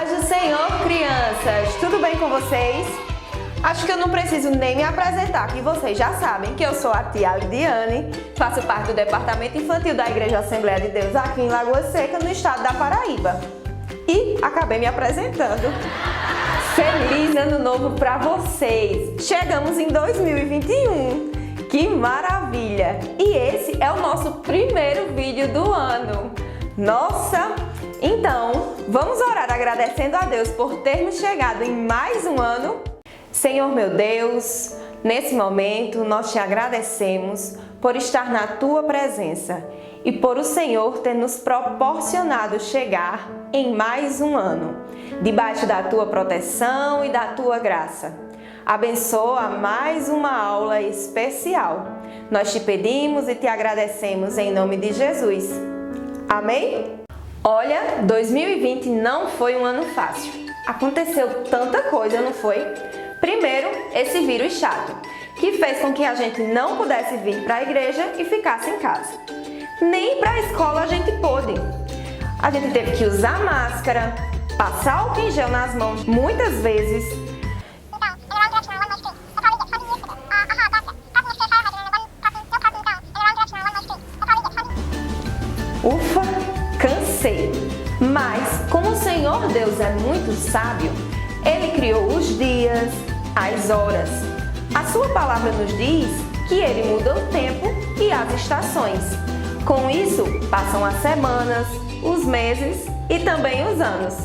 paz do Senhor, crianças! Tudo bem com vocês? Acho que eu não preciso nem me apresentar, que vocês já sabem que eu sou a tia Lidiane, faço parte do Departamento Infantil da Igreja Assembleia de Deus aqui em Lagoa Seca, no estado da Paraíba. E acabei me apresentando. Feliz Ano Novo para vocês! Chegamos em 2021! Que maravilha! E esse é o nosso primeiro vídeo do ano. Nossa! Então, vamos orar agradecendo a Deus por termos chegado em mais um ano? Senhor meu Deus, nesse momento nós te agradecemos por estar na Tua presença e por o Senhor ter nos proporcionado chegar em mais um ano, debaixo da Tua proteção e da Tua graça. Abençoa mais uma aula especial. Nós te pedimos e te agradecemos em nome de Jesus. Amém? Olha, 2020 não foi um ano fácil. Aconteceu tanta coisa, não foi? Primeiro, esse vírus chato, que fez com que a gente não pudesse vir para a igreja e ficasse em casa. Nem para a escola a gente pôde. A gente teve que usar máscara, passar álcool em gel nas mãos muitas vezes. Ufa, cansei. Mas, como o Senhor Deus é muito sábio, Ele criou os dias, as horas. A sua palavra nos diz que Ele muda o tempo e as estações. Com isso, passam as semanas, os meses e também os anos.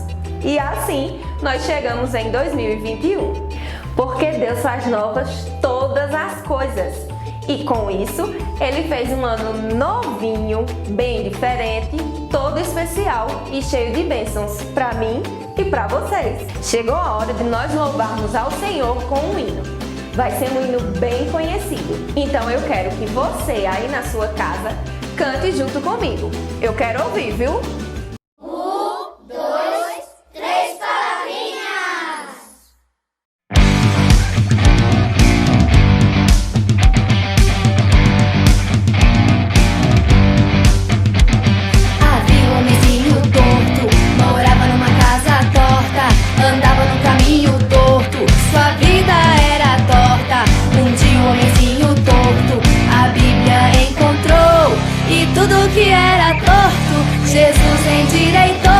E assim, nós chegamos em 2021. Porque Deus faz novas todas as coisas. E com isso, Ele fez um ano novinho, bem diferente, todo especial e cheio de bênçãos para mim e para vocês. Chegou a hora de nós louvarmos ao Senhor com um hino. Vai ser um hino bem conhecido. Então eu quero que você aí na sua casa cante junto comigo. Eu quero ouvir, viu? Tudo que era torto, Jesus endireitou.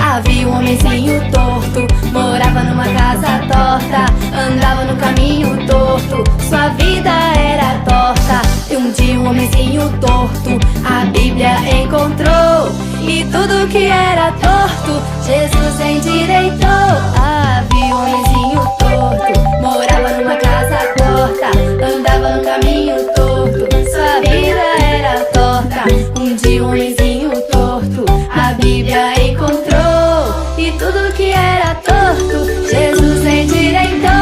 Havia um homenzinho torto, morava numa casa torta, andava no caminho torto, sua vida era torta. E um dia um homenzinho torto, a Bíblia encontrou, e tudo que era torto, Jesus endireitou. Havia um homenzinho torto, morava numa casa torta, andava no caminho torto, sua vida era torta. Um dia um homenzinho torto, a Bíblia encontrou, e tudo que era torto, Jesus endireitou.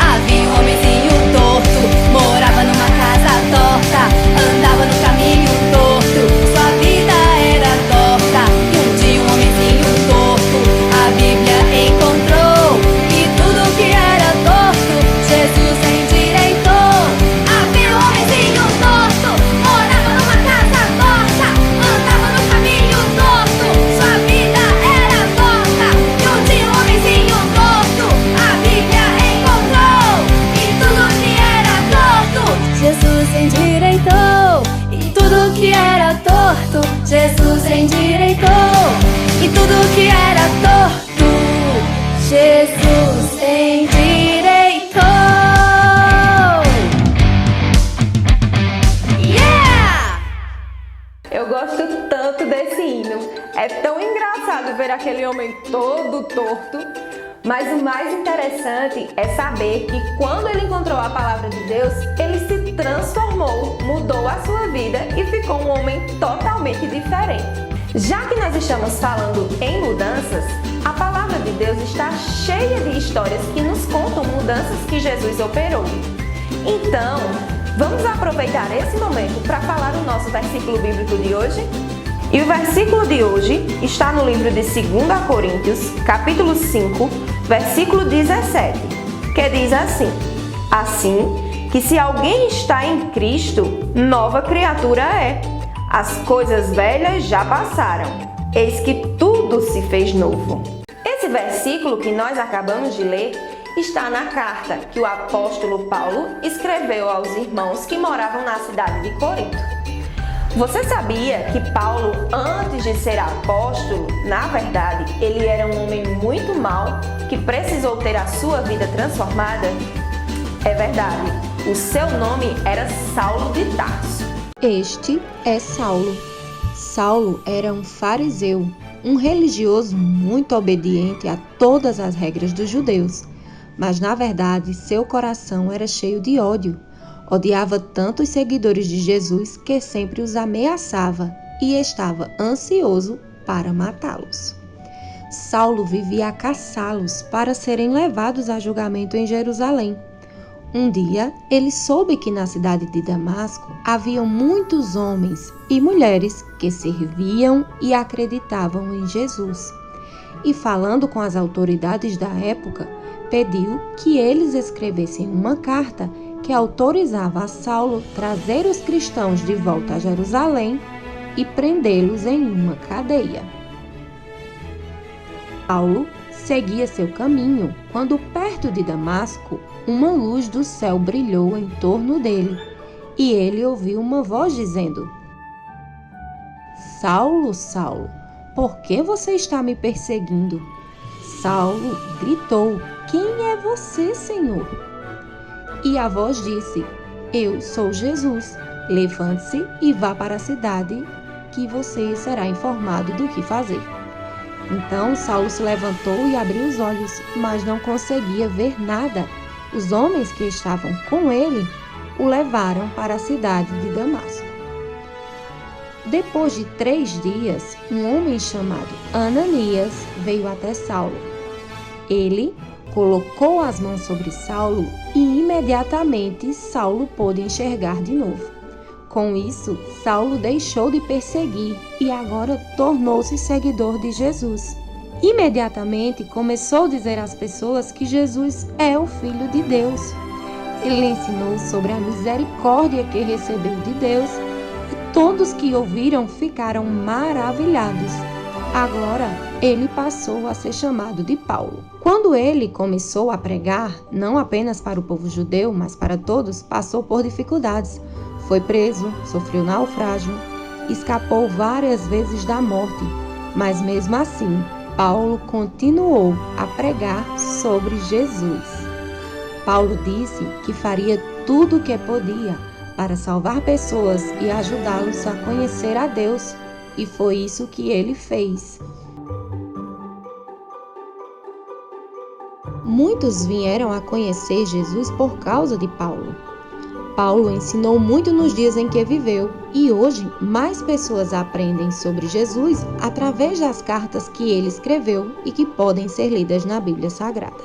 Havia um homenzinho torto, morava numa casa torta, andava no caminho torto, sua vida era torta. E um dia um homenzinho torto, a Bíblia encontrou, e tudo que era torto, Jesus endireitou. Havia um homenzinho torto, morava numa casa torta, andava no caminho torto, sua vida era torta. E um dia um homenzinho torto, a Bíblia encontrou, e tudo que era torto, Jesus endireitou. E tudo que era torto, Jesus endireitou. E tudo que era torto, Jesus endireitou. Yeah! Eu gosto tanto desse hino. É tão engraçado ver aquele homem todo torto. Mas o mais interessante é saber que quando ele encontrou a palavra de Deus, ele se transformou, mudou a sua vida e ficou um homem totalmente diferente. Já que nós estamos falando em mudanças, a palavra de Deus está cheia de histórias que nos contam mudanças que Jesus operou. Então, vamos aproveitar esse momento para falar o nosso versículo bíblico de hoje? E o versículo de hoje está no livro de 2 Coríntios, capítulo 5, versículo 17, que diz assim: Assim, que se alguém está em Cristo, nova criatura é. As coisas velhas já passaram, eis que tudo se fez novo. Esse versículo que nós acabamos de ler está na carta que o apóstolo Paulo escreveu aos irmãos que moravam na cidade de Corinto. Você sabia que Paulo, antes de ser apóstolo, na verdade, ele era um homem muito mau que precisou ter a sua vida transformada? É verdade, o seu nome era Saulo de Tarso. Este é Saulo. Saulo era um fariseu, um religioso muito obediente a todas as regras dos judeus, mas na verdade seu coração era cheio de ódio. Odiava tanto os seguidores de Jesus que sempre os ameaçava e estava ansioso para matá-los. Saulo vivia a caçá-los para serem levados a julgamento em Jerusalém. Um dia, ele soube que na cidade de Damasco haviam muitos homens e mulheres que serviam e acreditavam em Jesus. E falando com as autoridades da época, pediu que eles escrevessem uma carta que autorizava a Saulo trazer os cristãos de volta a Jerusalém e prendê-los em uma cadeia. Saulo seguia seu caminho quando, perto de Damasco, uma luz do céu brilhou em torno dele e ele ouviu uma voz dizendo: Saulo, Saulo, por que você está me perseguindo? Saulo gritou: Quem é você, Senhor? E a voz disse: Eu sou Jesus. Levante-se e vá para a cidade, que você será informado do que fazer. Então Saulo se levantou e abriu os olhos, mas não conseguia ver nada. Os homens que estavam com ele o levaram para a cidade de Damasco. Depois de 3 dias, um homem chamado Ananias veio até Saulo. Ele colocou as mãos sobre Saulo e imediatamente Saulo pôde enxergar de novo. Com isso, Saulo deixou de perseguir e agora tornou-se seguidor de Jesus. Imediatamente começou a dizer às pessoas que Jesus é o Filho de Deus. Ele ensinou sobre a misericórdia que recebeu de Deus e todos que ouviram ficaram maravilhados. Agora, ele passou a ser chamado de Paulo. Quando ele começou a pregar, não apenas para o povo judeu, mas para todos, passou por dificuldades. Foi preso, sofreu naufrágio, escapou várias vezes da morte, mas mesmo assim, Paulo continuou a pregar sobre Jesus. Paulo disse que faria tudo o que podia para salvar pessoas e ajudá-los a conhecer a Deus, e foi isso que ele fez. Muitos vieram a conhecer Jesus por causa de Paulo. Paulo ensinou muito nos dias em que viveu e hoje mais pessoas aprendem sobre Jesus através das cartas que ele escreveu e que podem ser lidas na Bíblia Sagrada.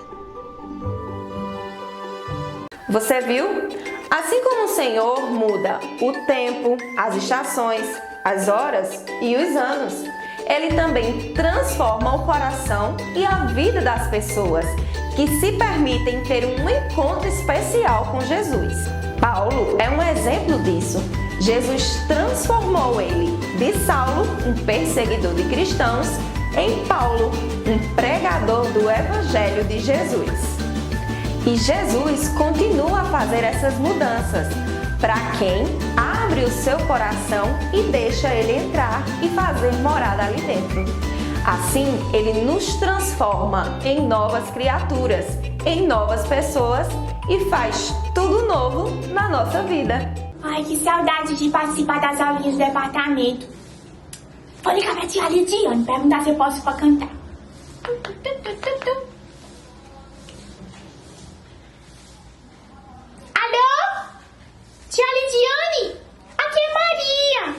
Você viu? Assim como o Senhor muda o tempo, as estações, as horas e os anos, Ele também transforma o coração e a vida das pessoas que se permitem ter um encontro especial com Jesus. Paulo é um exemplo disso. Jesus transformou ele de Saulo, um perseguidor de cristãos, em Paulo, um pregador do Evangelho de Jesus. E Jesus continua a fazer essas mudanças para quem abre o seu coração e deixa ele entrar e fazer morada ali dentro. Assim, ele nos transforma em novas criaturas, em novas pessoas e faz tudo novo na nossa vida. Ai, que saudade de participar das aulinhas do departamento. Vou ligar pra tia Lidiane, perguntar se eu posso pra cantar. Alô? Tia Lidiane? Aqui é Maria.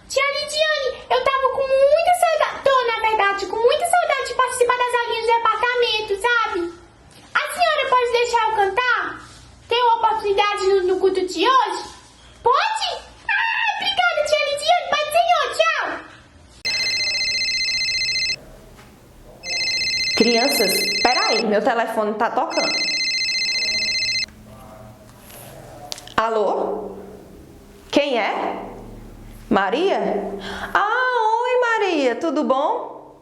Tia Lidiane, eu tava com muita saudade, na verdade, com muita saudade de participar das aulinhas do departamento, sabe? A senhora pode deixar eu cantar? Tem uma oportunidade no culto de hoje? Pode? Ah, obrigada, tia Lidiane. Pai do Senhor, tchau. Crianças, peraí, meu telefone tá tocando. Alô? Quem é? Maria? Oi Maria, tudo bom?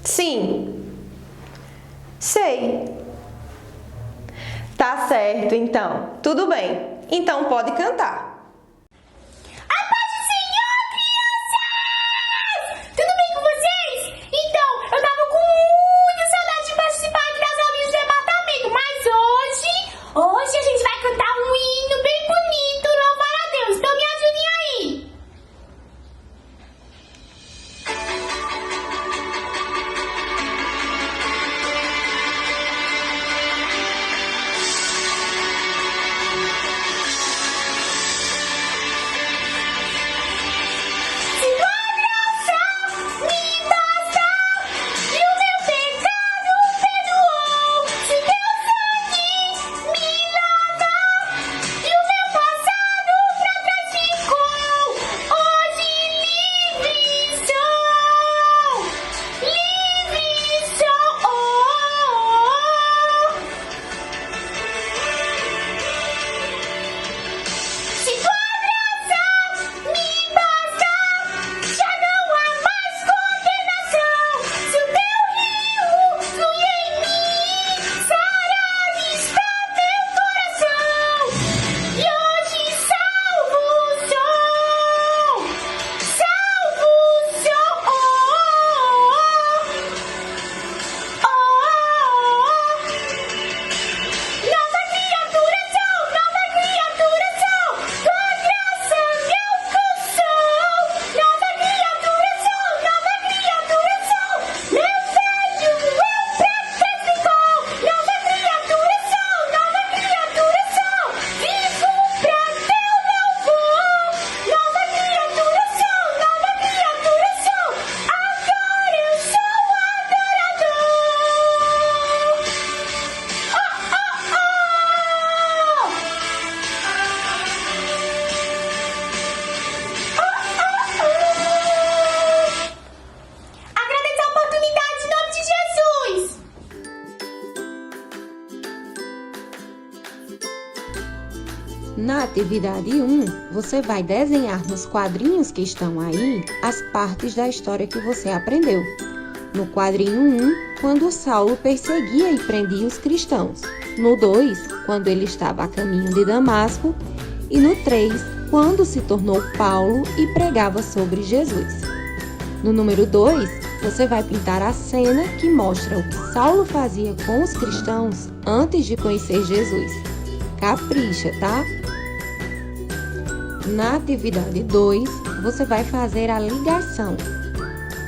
Sim. Sei. Tá certo, então. Tudo bem. Então pode cantar. A paz do Senhor, crianças! Tudo bem com vocês? Então, eu tava com muita saudade de participar aqui das aulinhas do departamento, mas hoje a gente vai cantar um hino bem bonito, louvar a Deus. Então me ajudem aí. Na atividade 1, você vai desenhar nos quadrinhos que estão aí as partes da história que você aprendeu. No quadrinho 1, quando Saulo perseguia e prendia os cristãos. No 2, quando ele estava a caminho de Damasco. E no 3, quando se tornou Paulo e pregava sobre Jesus. No número 2, você vai pintar a cena que mostra o que Saulo fazia com os cristãos antes de conhecer Jesus. Capricha, tá? Na atividade 2, você vai fazer a ligação,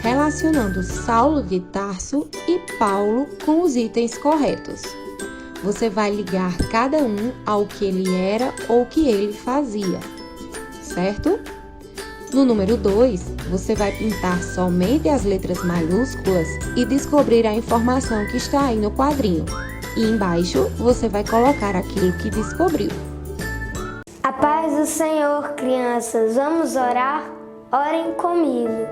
relacionando Saulo de Tarso e Paulo com os itens corretos. Você vai ligar cada um ao que ele era ou que ele fazia, certo? No número 2, você vai pintar somente as letras maiúsculas e descobrir a informação que está aí no quadrinho. E embaixo você vai colocar aquilo que descobriu. A paz do Senhor, crianças, vamos orar? Orem comigo.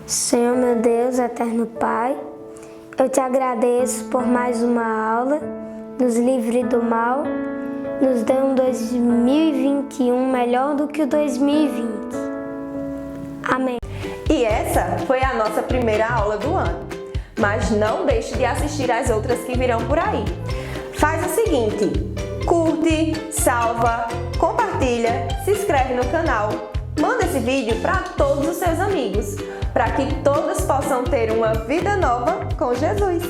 Senhor, meu Deus, eterno Pai, eu te agradeço por mais uma aula, nos livre do mal, nos dê um 2021 melhor do que o 2020. Amém. E essa foi a nossa primeira aula do ano. Mas não deixe de assistir as outras que virão por aí. Faz o seguinte, curte, salva, compartilha, se inscreve no canal, manda esse vídeo para todos os seus amigos, para que todos possam ter uma vida nova com Jesus.